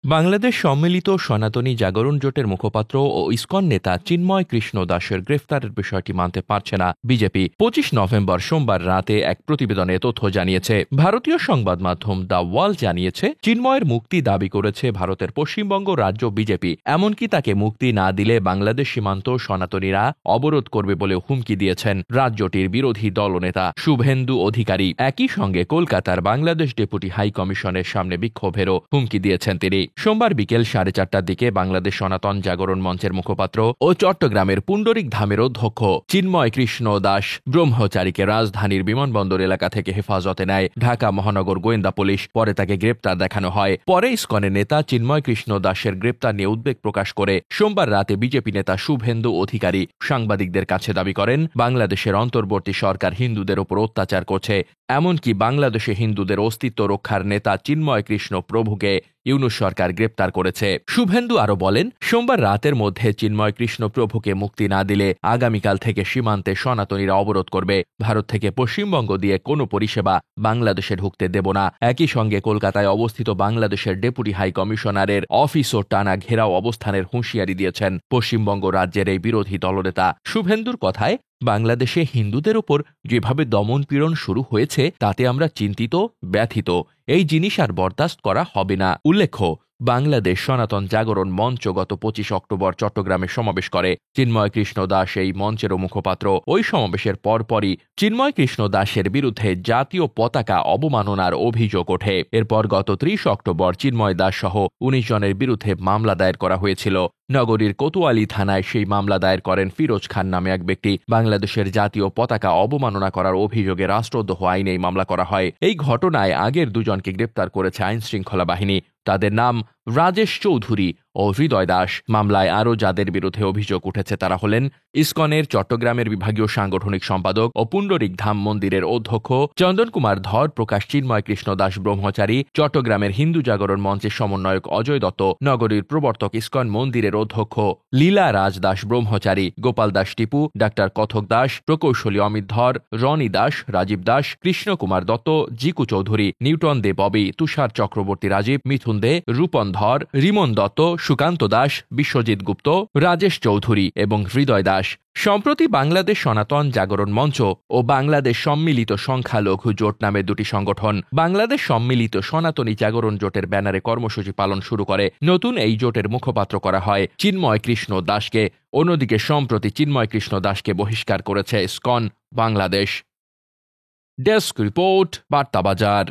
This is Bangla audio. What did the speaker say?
বাংলাদেশ সম্মিলিত সনাতনী জাগরণ জোটের মুখপাত্র ও ইসকন নেতা চিন্ময় কৃষ্ণ দাসের গ্রেফতারের বিষয়টি মানতে পারছে না বিজেপি। ২৫ নভেম্বর সোমবার রাতে এক প্রতিবেদনে তথ্য জানিয়েছে। ভারতীয় সংবাদ মাধ্যম দ্য ওয়াল জানিয়েছে, চিন্ময়ের মুক্তি দাবি করেছে ভারতের পশ্চিমবঙ্গ রাজ্য বিজেপি। এমনকি তাকে মুক্তি না দিলে বাংলাদেশ সীমান্ত সনাতনীরা অবরোধ করবে বলে হুমকি দিয়েছেন রাজ্যটির বিরোধী দলনেতা শুভেন্দু অধিকারী। একই সঙ্গে কলকাতার বাংলাদেশ ডেপুটি হাই কমিশনের সামনে বিক্ষোভেরও হুমকি দিয়েছেন তিনি। সোমবার বিকেল 4:30টার দিকে বাংলাদেশ সনাতন জাগরণ মঞ্চের মুখপাত্র ও চট্টগ্রামের পুণ্ডরিক ধামের অধ্যক্ষ চিন্ময় কৃষ্ণ দাস ব্রহ্মচারীকে রাজধানীর বিমানবন্দর এলাকা থেকে হেফাজতে নেয় ঢাকা মহানগর গোয়েন্দা পুলিশ। পরে তাকে গ্রেপ্তার দেখানো হয়। পরে ইসকনের নেতা চিন্ময় কৃষ্ণ দাসের গ্রেপ্তার নিয়ে উদ্বেগ প্রকাশ করে সোমবার রাতে বিজেপি নেতা শুভেন্দু অধিকারী সাংবাদিকদের কাছে দাবি করেন, বাংলাদেশের অন্তর্বর্তী সরকার হিন্দুদের ওপর অত্যাচার করছে। এমনকি বাংলাদেশে হিন্দুদের অস্তিত্ব রক্ষার নেতা চিন্ময় কৃষ্ণ প্রভুকে ইউনূস সরকার গ্রেপ্তার করেছে। শুভেন্দু আরও বলেন, সোমবার রাতের মধ্যে চিন্ময় কৃষ্ণ প্রভুকে মুক্তি না দিলে আগামীকাল থেকে সীমান্তে সনাতনীরা অবরোধ করবে। ভারত থেকে পশ্চিমবঙ্গ দিয়ে কোনো পরিষেবা বাংলাদেশে ঢুকতে দেব না। একই সঙ্গে কলকাতায় অবস্থিত বাংলাদেশের ডেপুটি হাই কমিশনারের অফিসও টানা ঘেরাও অবস্থানের হুঁশিয়ারি দিয়েছেন পশ্চিমবঙ্গ রাজ্যের এই বিরোধী দলনেতা। শুভেন্দুর কথায়, বাংলাদেশে হিন্দুদের ওপর যেভাবে দমন পীড়ন শুরু হয়েছে তাতে আমরা চিন্তিত, ব্যথিত। এই জিনিস আর বরদাস্ত করা হবে না। উল্লেখ্য, বাংলাদেশ সনাতন জাগরণ মঞ্চ গত 25 অক্টোবর চট্টগ্রামে সমাবেশ করে। চিন্ময় কৃষ্ণ দাস এই মঞ্চেরও মুখপাত্র। ওই সমাবেশের পরপরই চিন্ময় কৃষ্ণ দাসের বিরুদ্ধে জাতীয় পতাকা অবমাননার অভিযোগ ওঠে। এরপর গত 30 অক্টোবর চিন্ময় দাস সহ 19 জনের বিরুদ্ধে মামলা দায়ের করা হয়েছিল। নগরীর কোতোয়ালি থানায় সেই মামলা দায়ের করেন ফিরোজ খান নামে এক ব্যক্তি। বাংলাদেশের জাতীয় পতাকা অবমাননা করার অভিযোগে রাষ্ট্রদ্রোহ আইনে এই মামলা করা হয়। এই ঘটনায় আগের দুজনকে গ্রেপ্তার করেছে আইনশৃঙ্খলা বাহিনী। তাদের নাম রাজেশ চৌধুরী ও হৃদয় দাস। মামলায় আরও যাদের বিরুদ্ধে অভিযোগ উঠেছে তারা হলেন ইসকনের চট্টগ্রামের বিভাগীয় সাংগঠনিক সম্পাদক ও পুণ্ডরিক ধাম মন্দিরের অধ্যক্ষ চন্দন কুমার ধর, প্রকাশ চিন্ময় কৃষ্ণ দাস ব্রহ্মচারী, চট্টগ্রামের হিন্দু জাগরণ মঞ্চের সমন্বয়ক অজয় দত্ত, নগরীর প্রবর্তক ইসকন মন্দিরের অধ্যক্ষ লীলা রাজ দাস ব্রহ্মচারী, গোপাল দাস টিপু, ডাক্তার কথক দাস, প্রকৌশলী অমিত ধর, রনি দাস, রাজীব দাস, কৃষ্ণ কুমার দত্ত, জিকু চৌধুরী, নিউটন দে ববি, তুষার চক্রবর্তী রাজীব, মিথুন দে, রূপন ধর, রিমন দত্ত, সুকান্ত দাস, বিশ্বজিৎ গুপ্ত, রাজেশ চৌধুরী এবং হৃদয় দাস। সম্প্রতি বাংলাদেশ সনাতন জাগরণ মঞ্চ ও বাংলাদেশ সম্মিলিত সংখ্যালঘু জোট নামে দুটি সংগঠন বাংলাদেশ সম্মিলিত সনাতনী জাগরণ জোটের ব্যানারে কর্মসূচি পালন শুরু করে। নতুন এই জোটের মুখপাত্র করা হয় চিন্ময় কৃষ্ণ দাসকে। অন্যদিকে সম্প্রতি চিন্ময় কৃষ্ণ দাসকে বহিষ্কার করেছে ইসকন বাংলাদেশ। Desk report, বার্তাবাজার।